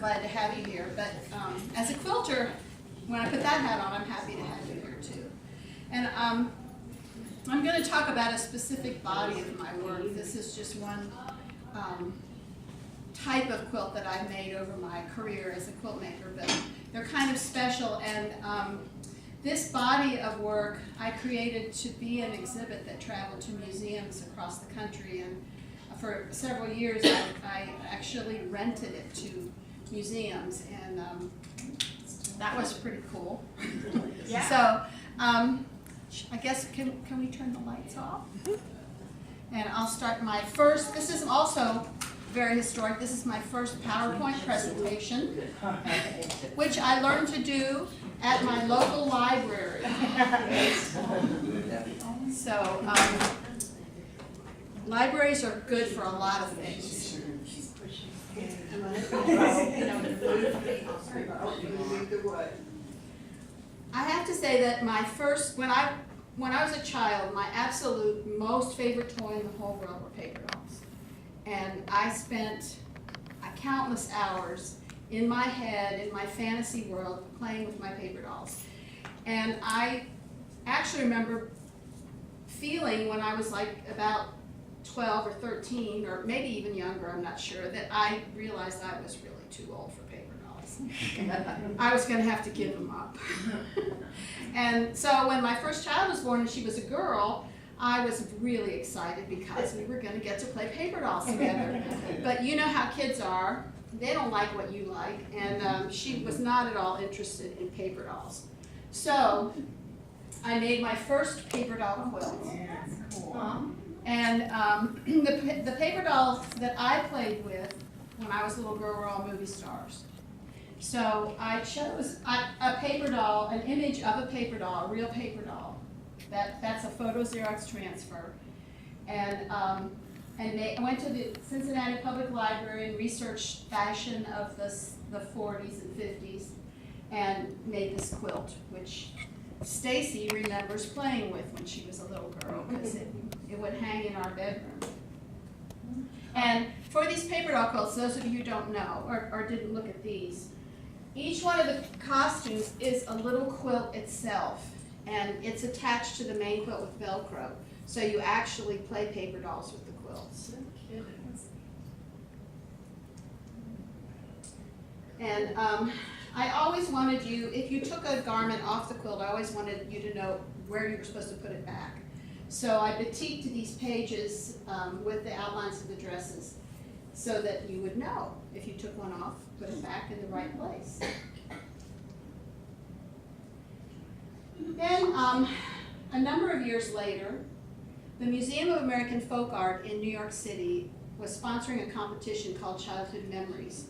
glad to have you here. But as a quilter, when I put that hat on, I'm happy to have you here too. And I'm going to talk about a specific body of my work. This is just one type of quilt that I've made over my career as a quilt maker, but they're kind of special. And this body of work I created to be an exhibit that traveled to museums across the country. And for several years, I actually rented it to museums, and that was pretty cool. Yeah. So I guess, can we turn the lights off? And I'll start my first, this is also very historic, this is my first PowerPoint presentation, which I learned to do at my local library. So libraries are good for a lot of things. I have to say that my first, when I was a child, my absolute most favorite toy in the whole world were paper dolls. And I spent countless hours in my head, in my fantasy world, playing with my paper dolls. And I actually remember feeling when I was like about 12 or 13, or maybe even younger, I'm not sure, that I realized I was really too old for paper dolls. I was going to have to give them up. And so when my first child was born and she was a girl, I was really excited because we were going to get to play paper dolls together. But you know how kids are. They don't like what you like. And she was not at all interested in paper dolls. So I made my first paper doll quilt. And the paper dolls that I played with when I was a little girl were all movie stars. So I chose a paper doll, an image of a paper doll, a real paper doll. That's a photo Xerox transfer. And I went to the Cincinnati Public Library and researched fashion of the 40s and 50s and made this quilt, which Stacy remembers playing with when she was a little girl, because it would hang in our bedroom. And for these paper doll quilts, those of you who don't know or didn't look at these, each one of the costumes is a little quilt itself, and it's attached to the main quilt with Velcro. So you actually play paper dolls with the quilts. And I always wanted you, if you took a garment off the quilt, I always wanted you to know where you were supposed to put it back. So I batiqued these pages with the outlines of the dresses so that you would know if you took one off, put it back in the right place. Then a number of years later, the Museum of American Folk Art in New York City was sponsoring a competition called Childhood Memories.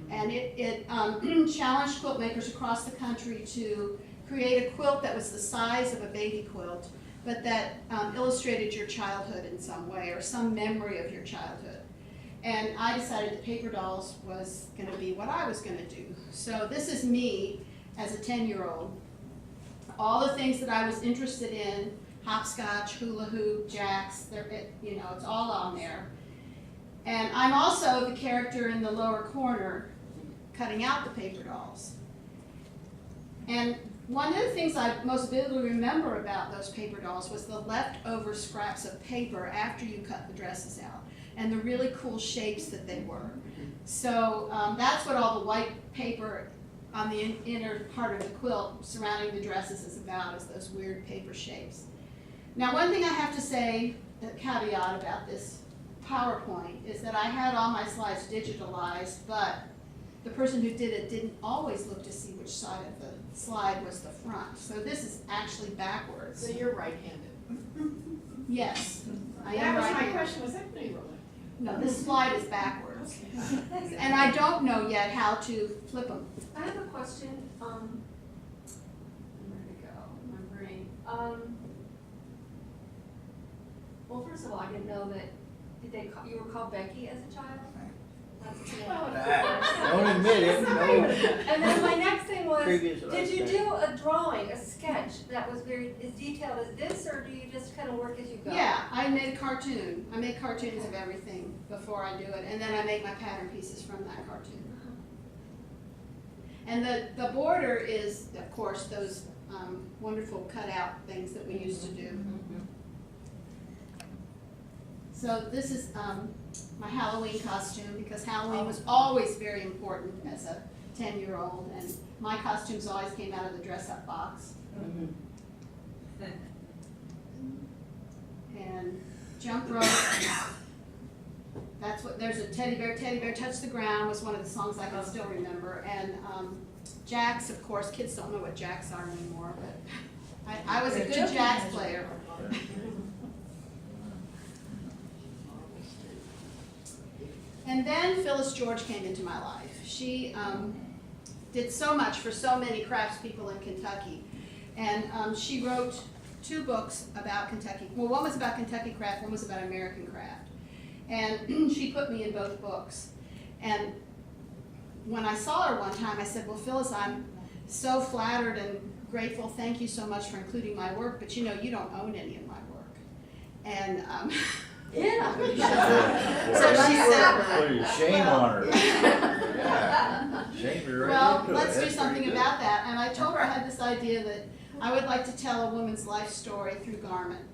And it challenged quilt makers across the country to create a quilt that was the size of a baby quilt, but that illustrated your childhood in some way, or some memory of your childhood. And I decided that paper dolls was going to be what I was going to do. So this is me as a 10-year-old. All the things that I was interested in, hopscotch, hula hoop, jacks, it's all on there. And I'm also the character in the lower corner cutting out the paper dolls. And one of the things I most vividly remember about those paper dolls was the leftover scraps of paper after you cut the dresses out, and the really cool shapes that they were. So that's what all the white paper on the inner part of the quilt surrounding the dresses is about, is those weird paper shapes. Now, one thing I have to say, a caveat about this PowerPoint, is that I had all my slides digitalized, but the person who did it didn't always look to see which side of the slide was the front. So this is actually backwards. So you're right-handed? Yes. I am That was right-handed. my question. Was that pretty rolling? No, this slide is backwards. And I don't know yet how to flip them. I have a question. Where to go? My brain. Well, first of all, I didn't know that. You were called Becky as a child? Don't admit it. No. And then my next thing was, Previous did you do a drawing, a sketch that was very as detailed as this, or do you just kind of work as you go? Yeah, I made a cartoon. I make cartoons of everything before I do it, and then I make my pattern pieces from that cartoon. And the border is, of course, those wonderful cutout things that we used to do. So this is my Halloween costume, because Halloween was always very important as a 10-year-old, and my costumes always came out of the dress-up box. And jump rope. That's what, there's a teddy bear touch the ground was one of the songs I can still remember. And jacks, of course, kids don't know what jacks are anymore, but I was a good jacks player. And then Phyllis George came into my life. She did so much for so many craftspeople in Kentucky. And she wrote 2 books about Kentucky. Well, one was about Kentucky craft, one was about American craft. And she put me in both books. And when I saw her one time, I said, well, Phyllis, I'm so flattered and grateful. Thank you so much for including my work, but you know, you don't own any of my work. And Yeah. so she said, Shame on her. Yeah. Shame her right well, into it. let's do That's something pretty good. about that. And I told her I had this idea that I would like to tell a woman's life story through garment.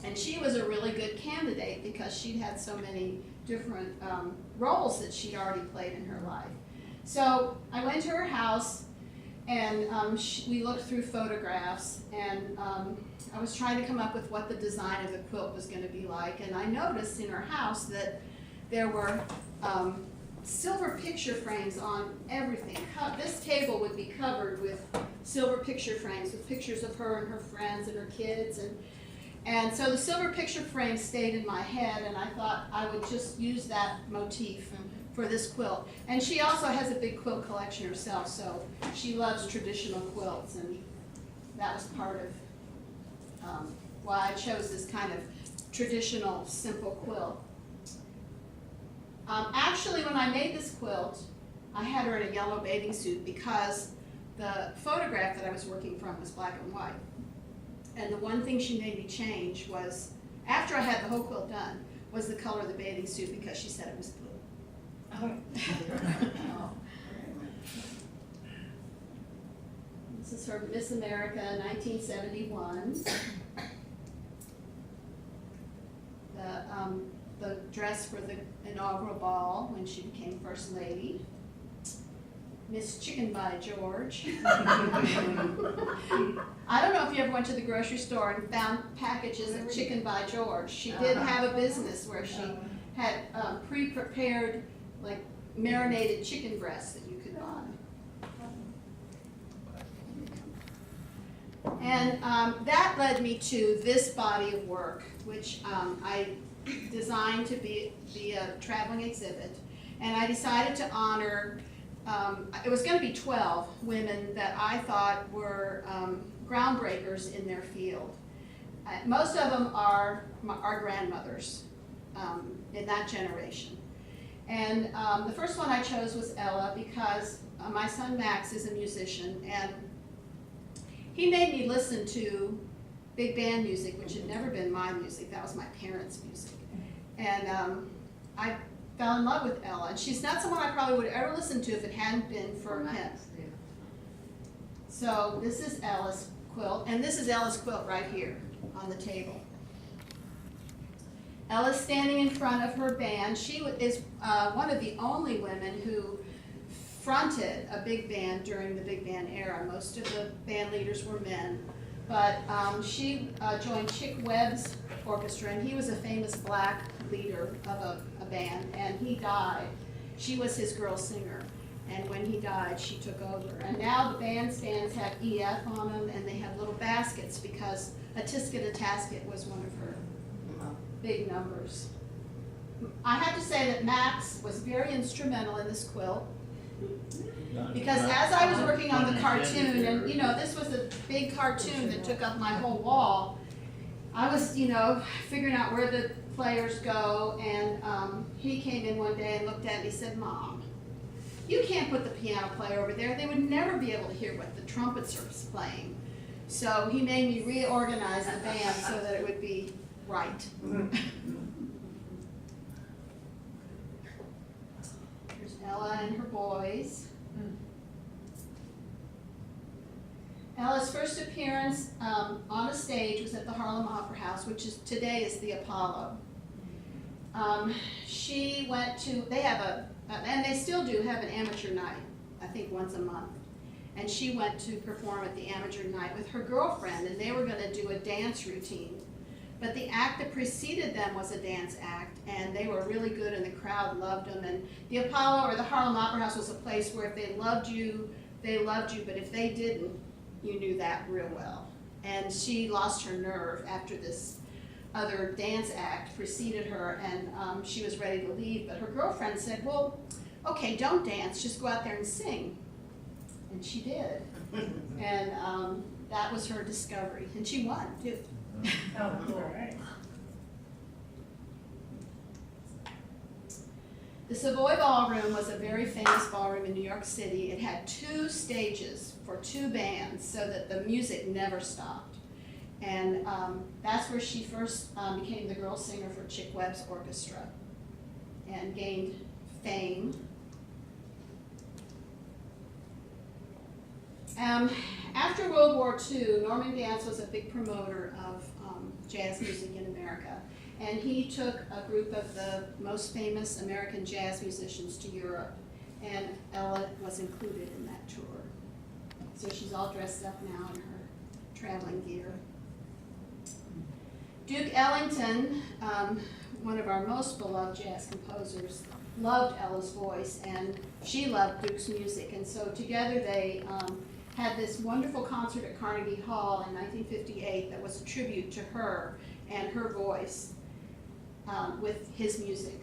And she was a really good candidate because she'd had so many different roles that she'd already played in her life. So I went to her house, and we looked through photographs, and I was trying to come up with what the design of the quilt was going to be like. And I noticed in her house that there were silver picture frames on everything. This table would be covered with silver picture frames with pictures of her and her friends and her kids. And so the silver picture frame stayed in my head, and I thought I would just use that motif for this quilt. And she also has a big quilt collection herself, so she loves traditional quilts, and that was part of why I chose this kind of traditional, simple quilt. Actually, when I made this quilt, I had her in a yellow bathing suit because the photograph that I was working from was black and white. And the one thing she made me change was, after I had the whole quilt done, was the color of the bathing suit, because she said it was blue. This is her Miss America 1971. The dress for the inaugural ball when she became First Lady. Miss Chicken by George. I don't know if you ever went to the grocery store and found packages of Chicken by George. She did have a business where she had pre-prepared, like, marinated chicken breasts that you could buy. And that led me to this body of work, which I designed to be a traveling exhibit. And I decided to honor it was going to be 12 women that I thought were groundbreakers in their field. Most of them are our grandmothers in that generation. And the first one I chose was Ella, because my son Max is a musician, and he made me listen to big band music, which had never been my music. That was my parents' music. And I fell in love with Ella, and she's not someone I probably would ever listen to if it hadn't been for him. So this is Ella's quilt, and this is Ella's quilt right here on the table. Ella's standing in front of her band. She is one of the only women who fronted a big band during the big band era. Most of the band leaders were men, but she joined Chick Webb's orchestra, and he was a famous black leader of a band, and he died. She was his girl singer, and when he died, she took over. And now the bandstands have EF on them, and they have little baskets, because a tisket a tasket was one of her big numbers. I have to say that Max was very instrumental in this quilt, because as I was working on the cartoon, and you know, this was a big cartoon that took up my whole wall, I was, you know, figuring out where the players go, and he came in one day and looked at me and said, "Mom, you can't put the piano player over there. They would never be able to hear what the trumpets are playing." So he made me reorganize the band so that it would be right. Here's Ella and her boys. Ella's first appearance on a stage was at the Harlem Opera House, which is today is the Apollo. She went to, they have and they still do have an amateur night, I think once a month. And she went to perform at the amateur night with her girlfriend, and they were going to do a dance routine. But the act that preceded them was a dance act, and they were really good, and the crowd loved them. And the Apollo or the Harlem Opera House was a place where if they loved you, but if they didn't, you knew that real well. And she lost her nerve after this other dance act preceded her, and she was ready to leave, but her girlfriend said, well, okay, don't dance, just go out there and sing. And she did. And that was her discovery, and she won, too. Oh, cool. The Savoy Ballroom was a very famous ballroom in New York City. It had 2 stages for 2 bands so that the music never stopped. And that's where she first became the girl singer for Chick Webb's orchestra and gained fame. After World War II, Norman Granz was a big promoter of jazz music in America. And he took a group of the most famous American jazz musicians to Europe. And Ella was included in that tour. So she's all dressed up now in her traveling gear. Duke Ellington, one of our most beloved jazz composers, loved Ella's voice, and she loved Duke's music. And so together they had this wonderful concert at Carnegie Hall in 1958 that was a tribute to her and her voice with his music.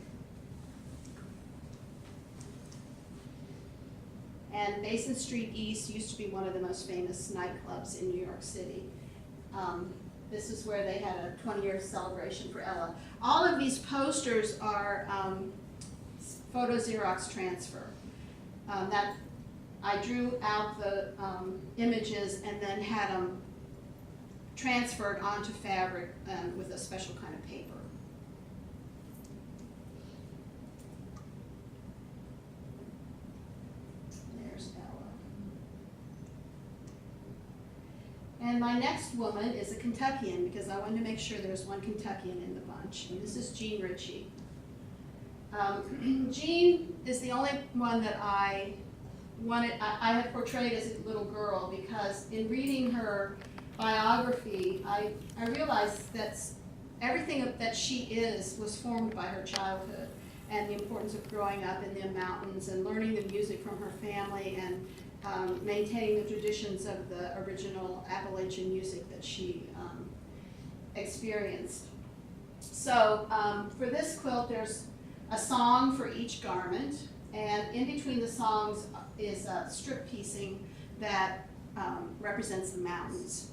And Mason Street East used to be one of the most famous nightclubs in New York City. This is where they had a 20-year celebration for Ella. All of these posters are photo Xerox transfer. That I drew out the images and then had them transferred onto fabric with a special kind of paper. There's Ella. And my next woman is a Kentuckian, because I wanted to make sure there's one Kentuckian in the bunch. And this is Jean Ritchie. Jean is the only one that I have portrayed as a little girl, because in reading her biography, I realized that everything that she is was formed by her childhood, and the importance of growing up in the mountains and learning the music from her family and maintaining the traditions of the original Appalachian music that she experienced. So for this quilt, there's a song for each garment, and in between the songs is strip piecing that represents the mountains.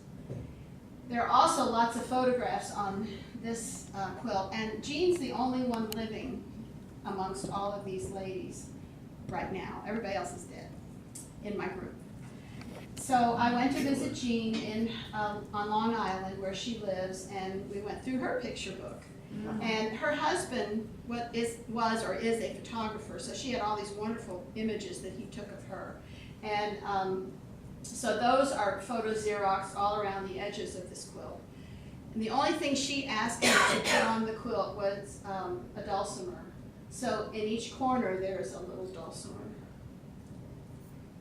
There are also lots of photographs on this quilt, and Jean's the only one living amongst all of these ladies right now. Everybody else is dead in my group. So I went to visit Jean on Long Island, where she lives, and we went through her picture book. And her husband was a photographer, so she had all these wonderful images that he took of her. And so those are photo Xerox all around the edges of this quilt. And the only thing she asked me to put on the quilt was a dulcimer. So in each corner there's a little dulcimer.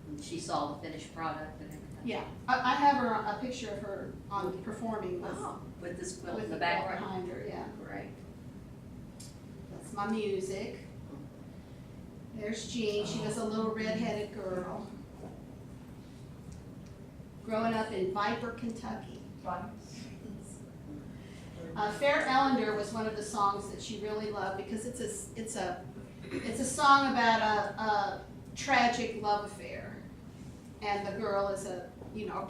And she saw the finished product and everything. Yeah, I have her a picture of her on performing With this quilt with in the the quilt background. behind her. Yeah, Great. that's my music. There's Jean. She was a little red-headed girl growing up in Viper, Kentucky. Fair Ellender was one of the songs that she really loved, because it's a song about a tragic love affair, and the girl is a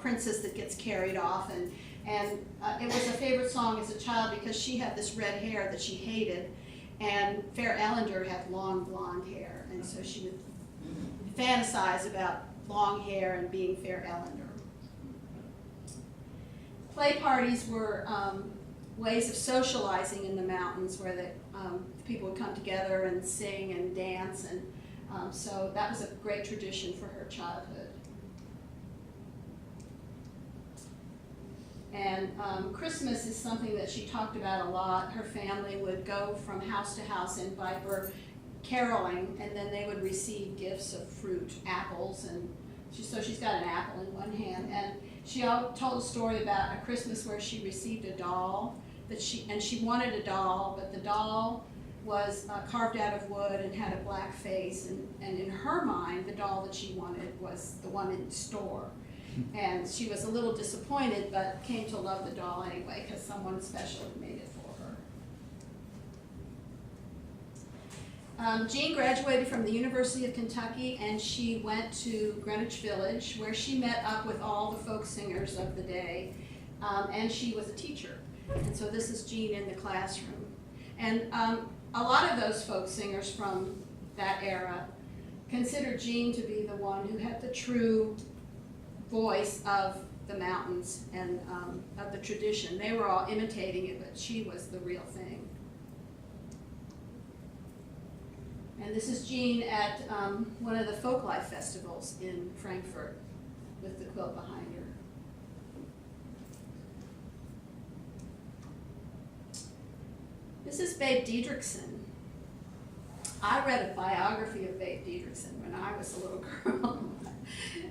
princess that gets carried off, and it was a favorite song as a child because she had this red hair that she hated, and Fair Ellender had long blonde hair, and so she would fantasize about long hair and being Fair Ellender. Play parties were ways of socializing in the mountains, where the people would come together and sing and dance, and so that was a great tradition for her childhood. And Christmas is something that she talked about a lot. Her family would go from house to house in Viper caroling, and then they would receive gifts of fruit, apples, and so she's got an apple in one hand. And she told a story about a Christmas where she received a doll and she wanted a doll, but the doll was carved out of wood and had a black face, and in her mind, the doll that she wanted was the one in the store. And she was a little disappointed, but came to love the doll anyway, because someone special had made it for her. Jean graduated from the University of Kentucky, and she went to Greenwich Village, where she met up with all the folk singers of the day, and she was a teacher. And so this is Jean in the classroom. And a lot of those folk singers from that era considered Jean to be the one who had the true voice of the mountains and of the tradition. They were all imitating it, but she was the real thing. And this is Jean at one of the Folklife festivals in Frankfurt with the quilt behind her. This is Babe Diedrichson. I read a biography of Babe Diedrichson when I was a little girl.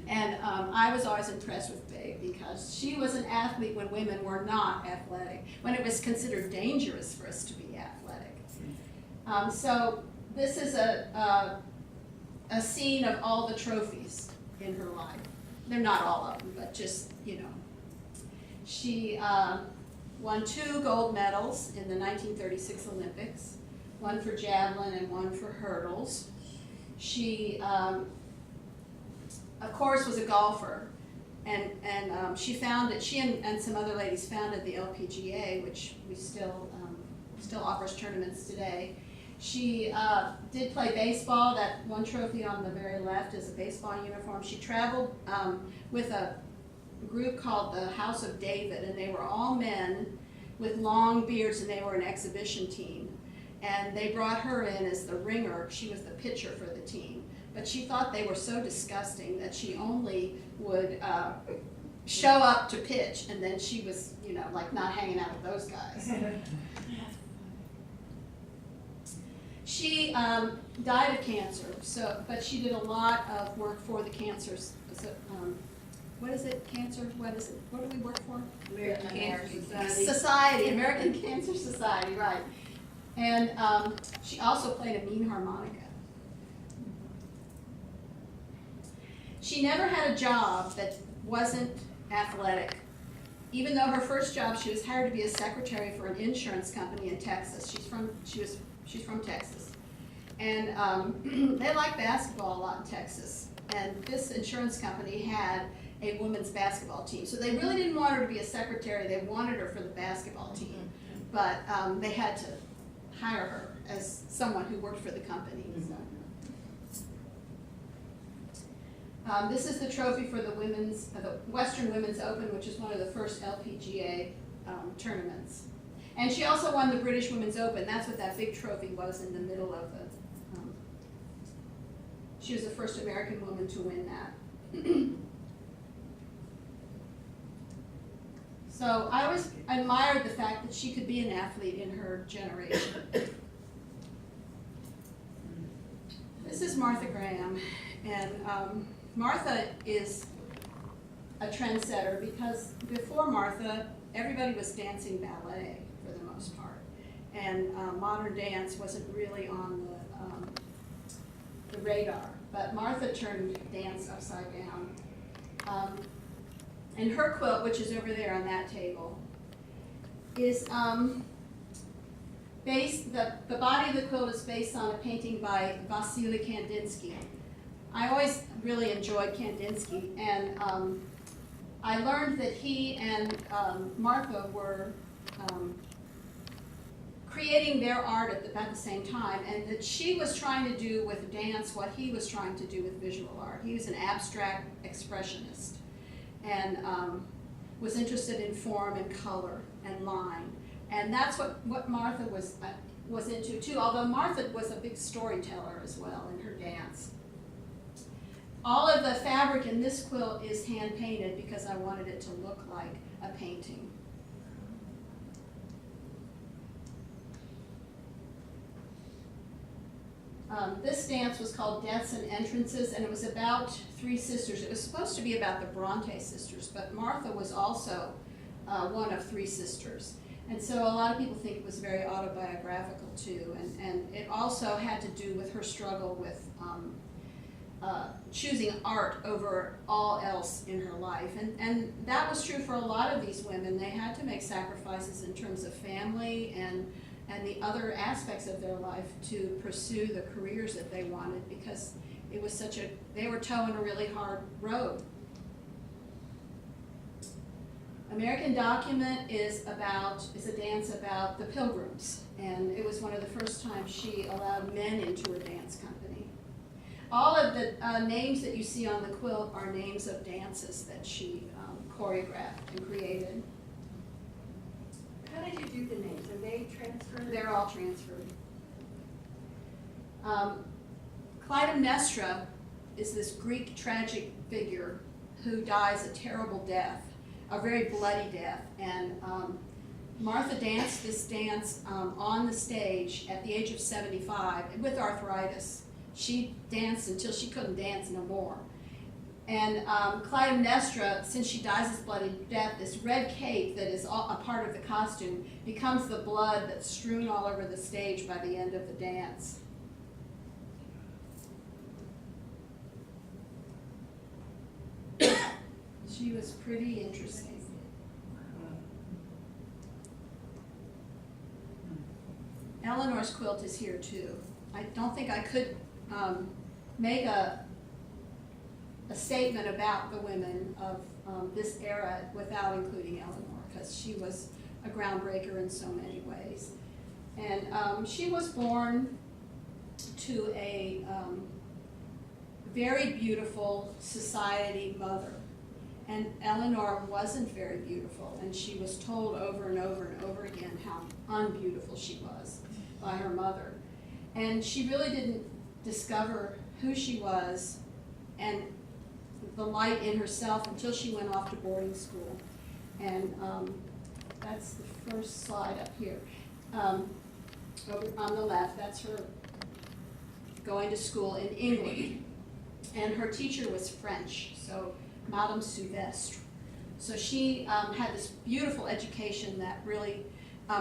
And I was always impressed with Babe because she was an athlete when women were not athletic, when it was considered dangerous for us to be athletic. So this is a scene of all the trophies in her life. They're not all of them, but just, you know. She won 2 gold medals in the 1936 Olympics, one for javelin and one for hurdles. She, of course, was a golfer, and she founded, she and some other ladies founded the LPGA, which we still offers tournaments today. She did play baseball. That one trophy on the very left is a baseball uniform. She traveled with a group called the House of David, and they were all men with long beards, and they were an exhibition team. And they brought her in as the ringer. She was the pitcher for the team. But she thought they were so disgusting that she only would show up to pitch, and then she was, you know, like not hanging out with those guys. She died of cancer, but she did a lot of work for the cancers. What is it? Cancer? What is it? What do we work for? American Cancer Society, American Cancer Society, right. And she also played a mean harmonica. She never had a job that wasn't athletic. Even though her first job, she was hired to be a secretary for an insurance company in Texas. She's from Texas. And they like basketball a lot in Texas. And this insurance company had a women's basketball team. So they really didn't want her to be a secretary. They wanted her for the basketball team. But they had to hire her as someone who worked for the company. So. This is the trophy for the Western Women's Open, which is one of the first LPGA tournaments. And she also won the British Women's Open. That's what that big trophy was in the middle of the. She was the first American woman to win that. So I always admired the fact that she could be an athlete in her generation. This is Martha Graham, and Martha is a trendsetter because before Martha, everybody was dancing ballet for the most part, and modern dance wasn't really on the radar. But Martha turned dance upside down. And her quilt, which is over there on that table, is based, the body of the quilt is based on a painting by Vasily Kandinsky. I always really enjoyed Kandinsky, and I learned that he and Martha were creating their art at about the same time, and that she was trying to do with dance what he was trying to do with visual art. He was an abstract expressionist, and was interested in form and color and line. And that's what Martha was into too, although Martha was a big storyteller as well in her dance. all of the fabric in this quilt is hand painted because I wanted it to look like a painting. This dance was called Deaths and Entrances, and it was about three sisters. It was supposed to be about the Bronte sisters, but Martha was also one of three sisters. And so a lot of people think it was very autobiographical too, and it also had to do with her struggle with choosing art over all else in her life. And that was true for a lot of these women. They had to make sacrifices in terms of family and the other aspects of their life to pursue the careers that they wanted, because it was they were towing a really hard road. American Document is a dance about the Pilgrims, and it was one of the first times she allowed men into her dance company. All of the names that you see on the quilt are names of dances that she choreographed and created. How did you do the names? Are they transferred? They're all transferred. Clytemnestra is this Greek tragic figure who dies a terrible death, a very bloody death. And Martha danced this dance on the stage at the age of 75 with arthritis. She danced until she couldn't dance no more. And Clytemnestra, since she dies this bloody death, this red cape that is a part of the costume becomes the blood that's strewn all over the stage by the end of the dance. She was pretty interesting. Eleanor's quilt is here too. I don't think I could make a statement about the women of this era without including Eleanor, because she was a groundbreaker in so many ways. And she was born to a very beautiful society mother. And Eleanor wasn't very beautiful, and she was told over and over and over again how unbeautiful she was by her mother. And she really didn't discover who she was and the light in herself until she went off to boarding school. And that's the first slide up here. Over on the left, that's her going to school in England. And her teacher was French, so Madame Souvestre. So she had this beautiful education that really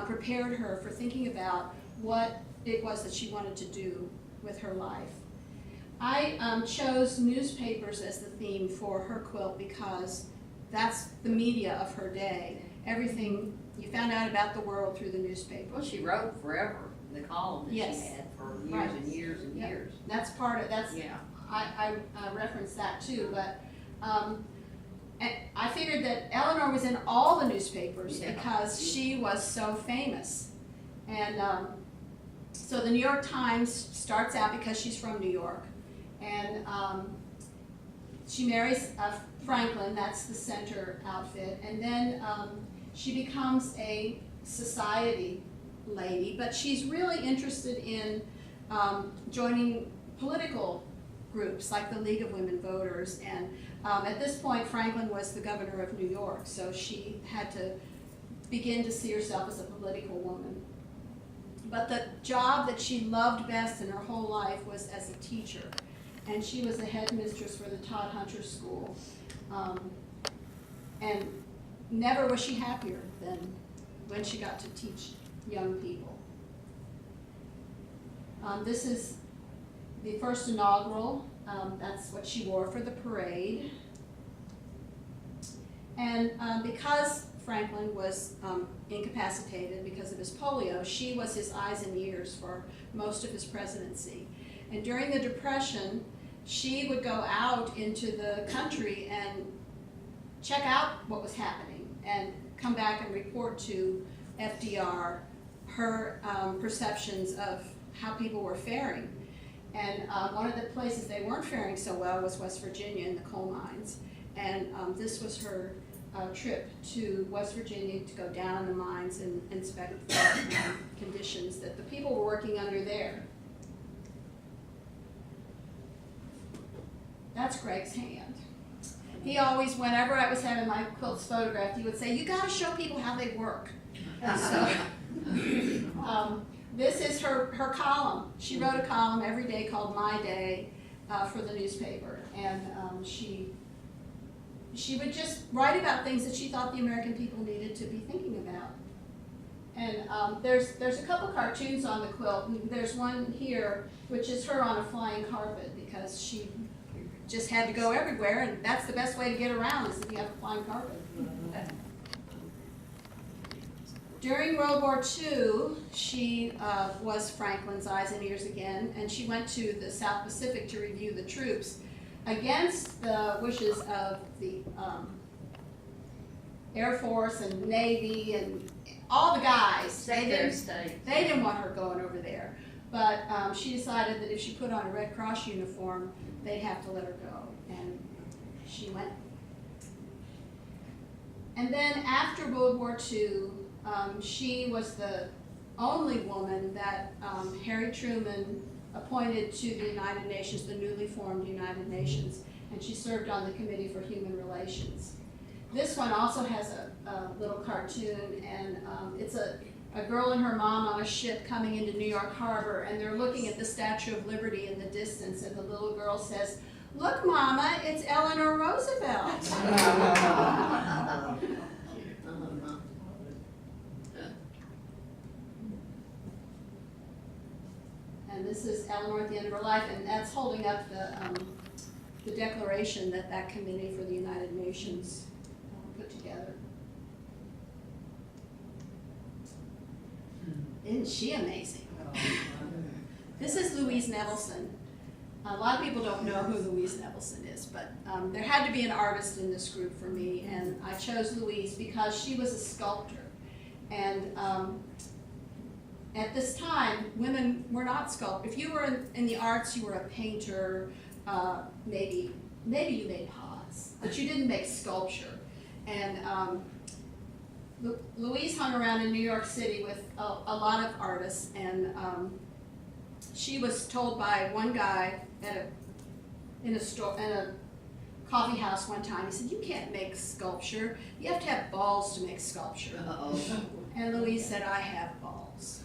prepared her for thinking about what it was that she wanted to do with her life. I chose newspapers as the theme for her quilt because that's the media of her day. Everything, you found out about the world through the newspaper. Well, she wrote forever, the column that Yes. she had for years Right. and years and Yep. years. That's part of, that's, Yeah. I referenced that too, but and I figured that Eleanor was in all the newspapers Yeah. because she was so famous. And so the New York Times starts out because she's from New York. And she marries Franklin, that's the center outfit. And then she becomes a society lady, but she's really interested in joining political groups like the League of Women Voters. And at this point, Franklin was the governor of New York, so she had to begin to see herself as a political woman. But the job that she loved best in her whole life was as a teacher. And she was the headmistress for the Todd Hunter School. And never was she happier than when she got to teach young people. This is the first inaugural. That's what she wore for the parade. And because Franklin was incapacitated because of his polio, she was his eyes and ears for most of his presidency. And during the Depression, she would go out into the country and check out what was happening and come back and report to FDR her perceptions of how people were faring. And one of the places they weren't faring so well was West Virginia in the coal mines. And this was her trip to West Virginia to go down in the mines and inspect the conditions that the people were working under there. That's Greg's hand. He always, whenever I was having my quilts photographed, he would say, "You got to show people how they work." So, this is her column. She wrote a column every day called My Day for the newspaper, and she would just write about things that she thought the American people needed to be thinking about. And there's a couple cartoons on the quilt. There's one here, which is her on a flying carpet, because she just had to go everywhere, and that's the best way to get around, is if you have a flying carpet. During World War II, she was Franklin's eyes and ears again, and she went to the South Pacific to review the troops against the wishes of the Air Force and Navy and all the guys. Secretary of State. They didn't want her going over there, but she decided that if she put on a Red Cross uniform, they'd have to let her go, and she went. And then after World War II, she was the only woman that Harry Truman appointed to the United Nations, the newly formed United Nations, and she served on the Committee for Human Relations. This one also has a little cartoon, and it's a girl and her mom on a ship coming into New York Harbor, and they're looking at the Statue of Liberty in the distance, and the little girl says, "Look, Mama, it's Eleanor Roosevelt." And this is Eleanor at the end of her life, and that's holding up the declaration that committee for the United Nations put together. Isn't she amazing? This is Louise Nevelson. A lot of people don't know who Louise Nevelson is, but there had to be an artist in this group for me, and I chose Louise because she was a sculptor. And at this time, women were not sculptors. If you were in the arts, you were a painter, maybe you made pots, but you didn't make sculpture. And Louise hung around in New York City with a lot of artists, and she was told by one guy in a coffee house one time, he said, "You can't make sculpture. You have to have balls to make sculpture." Uh-oh. And Louise said, "I have balls."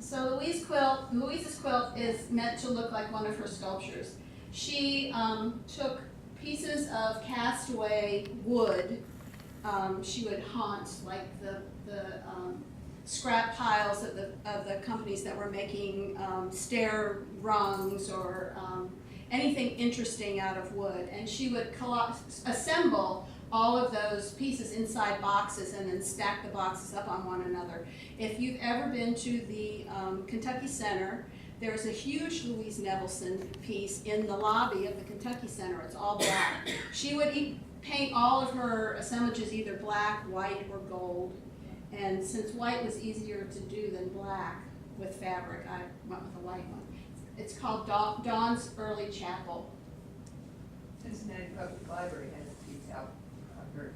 So Louise's quilt is meant to look like one of her sculptures. She took pieces of castaway wood. She would haunt like the scrap piles of the companies that were making stair rungs or anything interesting out of wood, and she would assemble all of those pieces inside boxes and then stack the boxes up on one another. If you've ever been to the Kentucky Center, there's a huge Louise Nevelson piece in the lobby of the Kentucky Center. It's all black. She would paint all of her assemblages either black, white, or gold. And since white was easier to do than black with fabric, I went with a white one. It's called Dawn's Early Chapel. Cincinnati Public Library has a piece out of hers.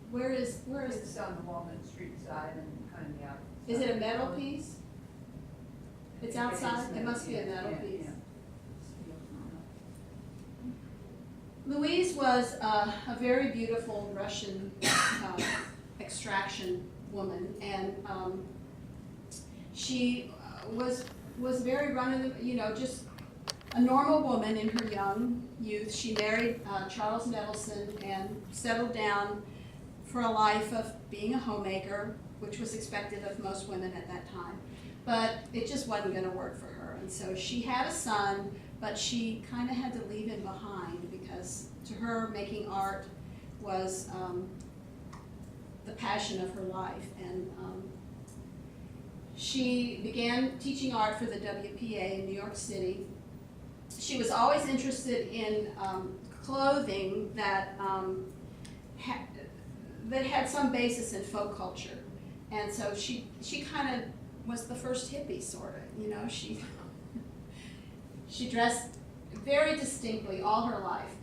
Where is It's on the Walnut Street side and kind of out. Is it a metal piece? It's outside? It must be a metal Yeah, piece. yeah. Louise was a very beautiful Russian extraction woman, and she was very just a normal woman in her young youth. She married Charles Nevelson and settled down for a life of being a homemaker, which was expected of most women at that time. But it just wasn't going to work for her, and so she had a son, but she kind of had to leave him behind because to her making art was the passion of her life. And she began teaching art for the WPA in New York City. She was always interested in clothing that had some basis in folk culture, and so she kind of was the first hippie, sort of. She dressed very distinctly all her life.